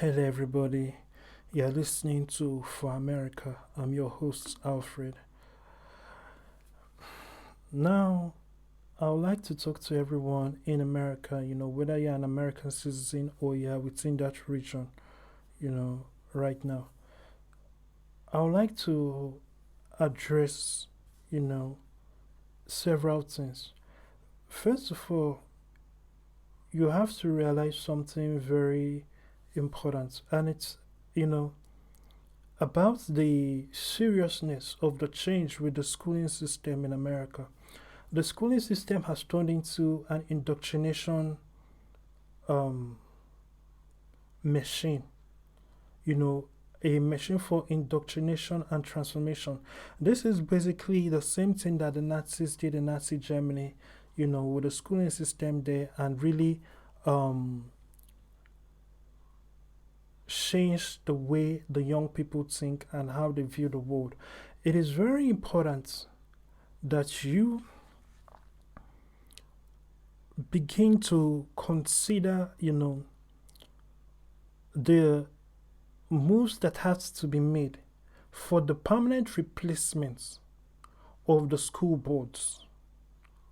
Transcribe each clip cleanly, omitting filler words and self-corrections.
Hello, everybody. You're listening to For America. I'm your host, Alfred. Now, I would like to talk to everyone in America, whether you're an American citizen or you're within that region, right now. I would like to address, you know, several things. First of all, you have to realize something very important, and it's, you know, about the seriousness of the change with the schooling system in America. The schooling system has turned into an indoctrination um, machine, you know, a machine for indoctrination and transformation. This is basically the same thing that the Nazis did in Nazi Germany, with the schooling system there and really um, change the way the young people think and how they view the world. It is very important that you begin to consider, the moves that has to be made for the permanent replacements of the school boards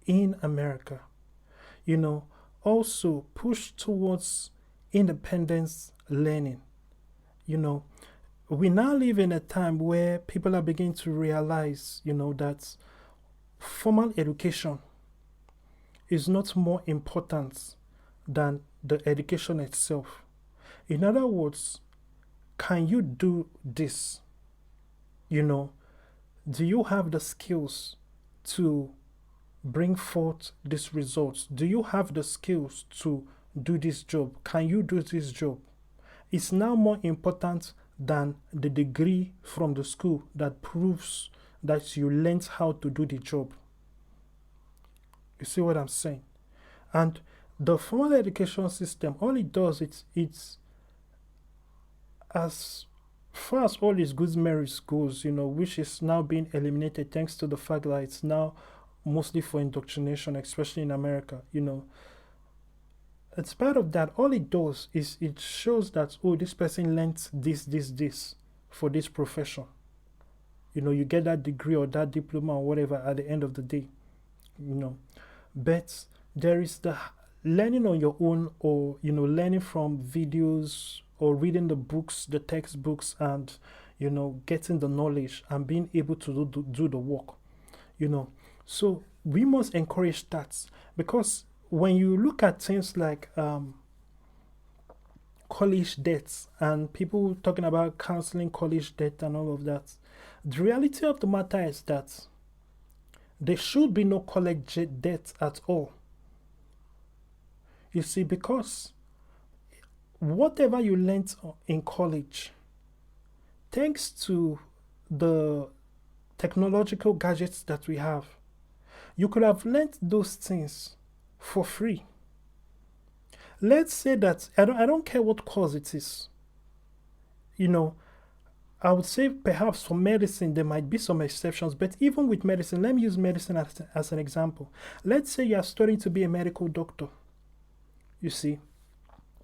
in America. You know, also push towards independence learning. You know, we now live in a time where people are beginning to realize, that formal education is not more important than the education itself. In other words, can you do this? You know, do you have the skills to bring forth these results? Do you have the skills to do this job? Can you do this job? It's now more important than the degree from the school that proves that you learned how to do the job. You see what I'm saying? And the formal education system, all it does, it's as far as all its good merits goes, which is now being eliminated thanks to the fact that it's now mostly for indoctrination, especially in America, In spite of that, all it does is it shows that, oh, this person learnt this for this profession. You get that degree or that diploma or whatever at the end of the day, But there is the learning on your own, or, learning from videos or reading the books, the textbooks, and, getting the knowledge and being able to do the work, So we must encourage that, because when you look at things like college debts and people talking about canceling college debt and all of that, the reality of the matter is that there should be no college debt at all. You see, because whatever you learned in college, thanks to the technological gadgets that we have, you could have learned those things for free. Let's say that I don't care what course it is. I would say perhaps for medicine there might be some exceptions, but even with medicine, let me use medicine as an example. Let's say you are studying to be a medical doctor. You see,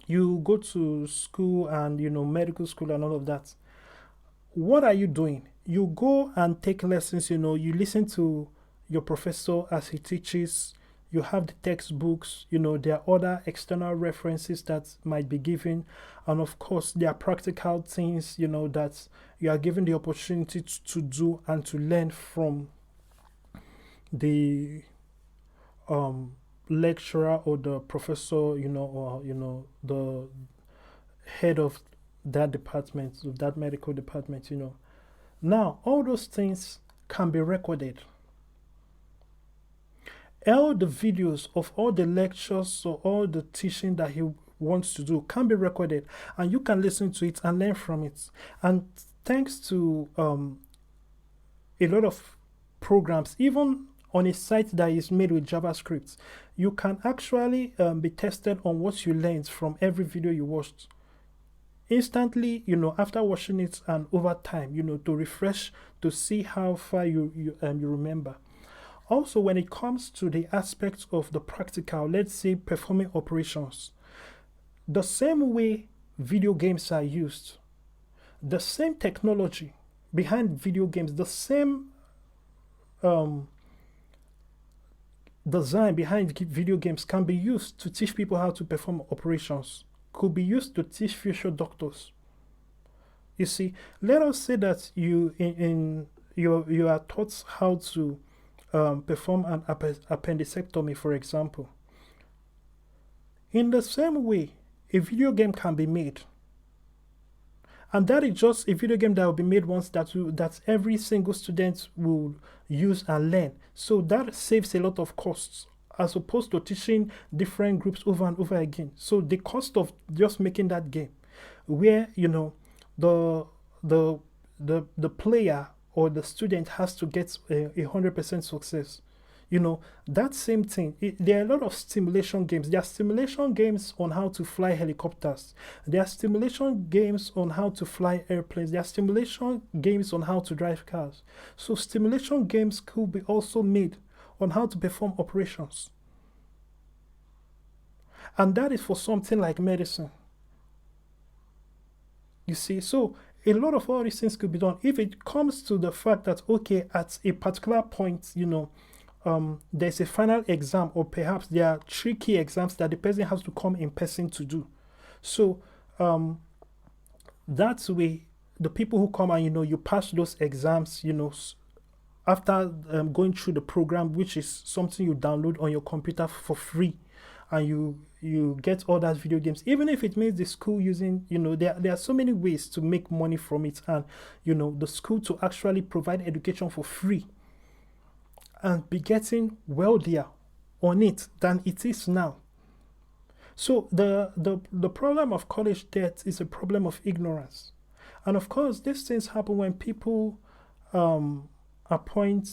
you go to school and medical school and all of that. What are you doing? You go and take lessons, you listen to your professor as he teaches. You have the textbooks, there are other external references that might be given. And of course, there are practical things, that you are given the opportunity to do and to learn from the lecturer or the professor, or, the head of that department, of that medical department, Now, all those things can be recorded. All the videos of all the lectures or all the teaching that he wants to do can be recorded, and you can listen to it and learn from it. And thanks to a lot of programs, even on a site that is made with JavaScript, you can actually be tested on what you learned from every video you watched instantly, after watching it, and over time, to refresh, to see how far you remember. Also, when it comes to the aspects of the practical, let's say performing operations, the same way video games are used, the same technology behind video games, the same um, design behind video games can be used to teach people how to perform operations, could be used to teach future doctors. You see, let us say that you are taught how to perform an appendectomy, for example. In the same way, a video game can be made, and that is just a video game that will be made once that every single student will use and learn. So that saves a lot of costs as opposed to teaching different groups over and over again. So the cost of just making that game, where the the the player or the student has to get 100% success. That same thing. There are a lot of stimulation games. There are stimulation games on how to fly helicopters. There are stimulation games on how to fly airplanes. There are stimulation games on how to drive cars. So stimulation games could be also made on how to perform operations. And that is for something like medicine. You see, so a lot of all these things could be done if it comes to the fact that, okay, at a particular point, there's a final exam, or perhaps there are 3 key exams that the person has to come in person to do. So that's way the people who come and you pass those exams, after going through the program, which is something you download on your computer for free, and you get all that video games, even if it means the school using, there are so many ways to make money from it, and the school to actually provide education for free and be getting wealthier on it than it is now. So the problem of college debt is a problem of ignorance. And of course, these things happen when people appoint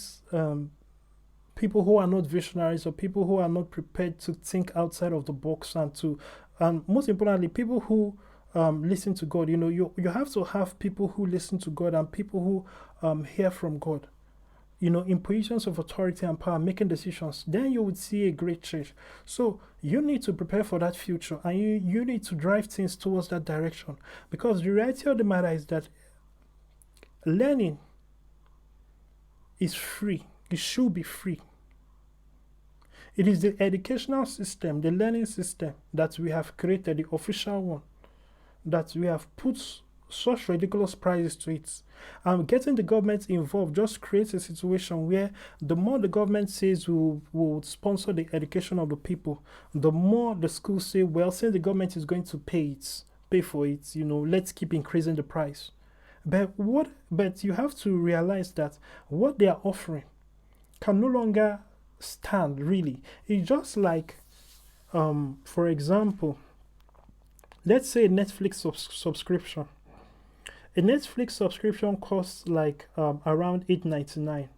people who are not visionaries, or people who are not prepared to think outside of the box, and most importantly, people who listen to God. You have to have people who listen to God and people who hear from God, in positions of authority and power, making decisions. Then you would see a great change. So you need to prepare for that future, and you need to drive things towards that direction, because the reality of the matter is that learning is free. It should be free. It is the educational system, the learning system that we have created, the official one, that we have put such ridiculous prices to it. And getting the government involved just creates a situation where the more the government says will sponsor the education of the people, the more the schools say, well, since the government is going to pay for it, let's keep increasing the price. But you have to realize that what they are offering can no longer stand, really. It's just like, for example, let's say Netflix subscription. A Netflix subscription costs like around $8.99.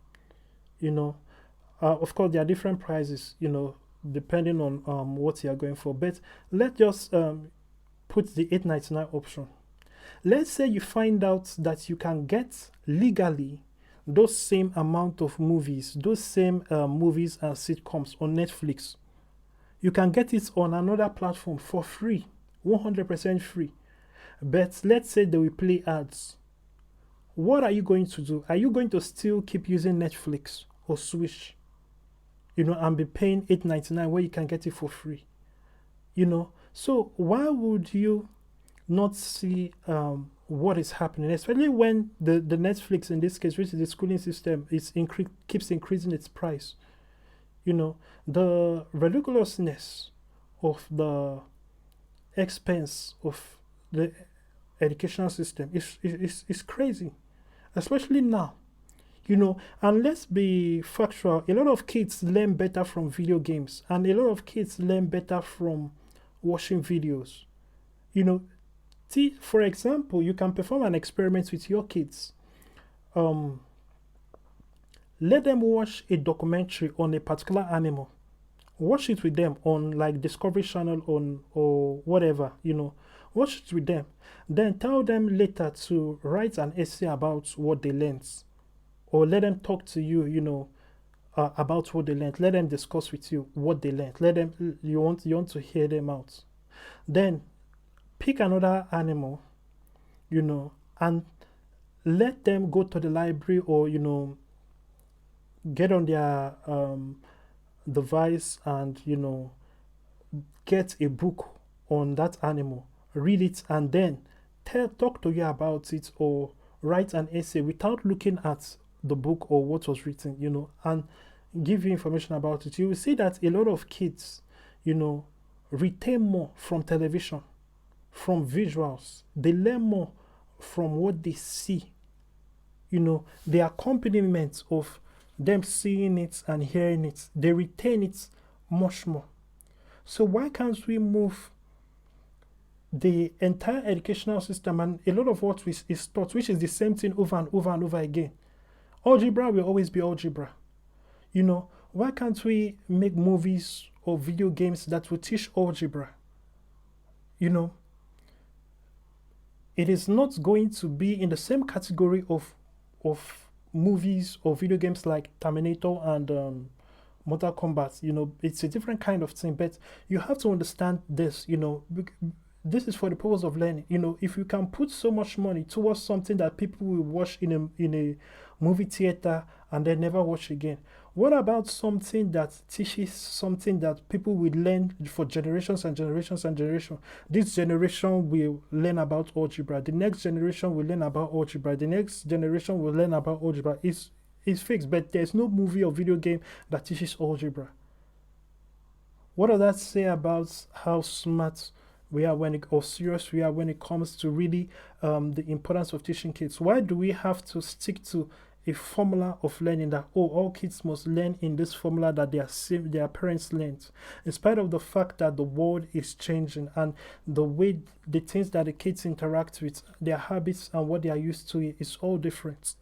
Of course, there are different prices, depending on what you are going for. But let's just put the $8.99 option. Let's say you find out that you can get legally those same amount of movies, those same movies and sitcoms on Netflix. You can get it on another platform for free, 100% free. But let's say they will play ads. What are you going to do? Are you going to still keep using Netflix or switch, and be paying $8.99 where you can get it for free? So why would you not see what is happening, especially when the Netflix, in this case, which is the schooling system, keeps increasing its price? The ridiculousness of the expense of the educational system is crazy, especially now. And let's be factual, a lot of kids learn better from video games, and a lot of kids learn better from watching videos. For example, you can perform an experiment with your kids. Let them watch a documentary on a particular animal. Watch it with them on like Discovery Channel or whatever, Watch it with them. Then tell them later to write an essay about what they learned. Or let them talk to you, about what they learned. Let them discuss with you what they learned. You want to hear them out. Then pick another animal, and let them go to the library, or get on their device and get a book on that animal, read it, and then talk to you about it, or write an essay without looking at the book or what was written, and give you information about it. You will see that a lot of kids, retain more from television, from visuals. They learn more from what they see. The accompaniment of them seeing it and hearing it, they retain it much more. So why can't we move the entire educational system, and a lot of what is taught, which is the same thing over and over and over again? Algebra will always be algebra. Why can't we make movies or video games that will teach algebra? It is not going to be in the same category of movies or video games like Terminator and Mortal Kombat. It's a different kind of thing, but you have to understand this. This is for the purpose of learning. If you can put so much money towards something that people will watch in a movie theater and then never watch again, what about something that teaches something that people will learn for generations and generations and generations? This generation will learn about algebra. The next generation will learn about algebra. The next generation will learn about algebra. It's fixed, but there's no movie or video game that teaches algebra. What does that say about how smart we are or serious we are when it comes to really the importance of teaching kids? Why do we have to stick to a formula of learning that all kids must learn in this formula that their parents learned, in spite of the fact that the world is changing and the things that the kids interact with, their habits and what they are used to is all different?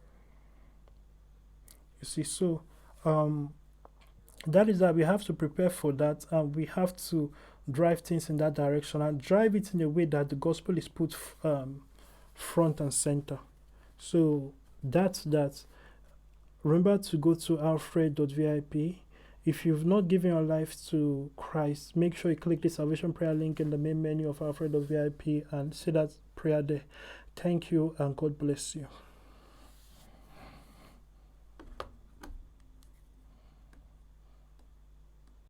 You see, so that is that we have to prepare for that, and we have to drive things in that direction and drive it in a way that the gospel is put front and center. So that's that. Remember to go to alfred.vip. If you've not given your life to Christ, make sure you click the salvation prayer link in the main menu of alfred.vip and say that prayer there. Thank you, and God bless you.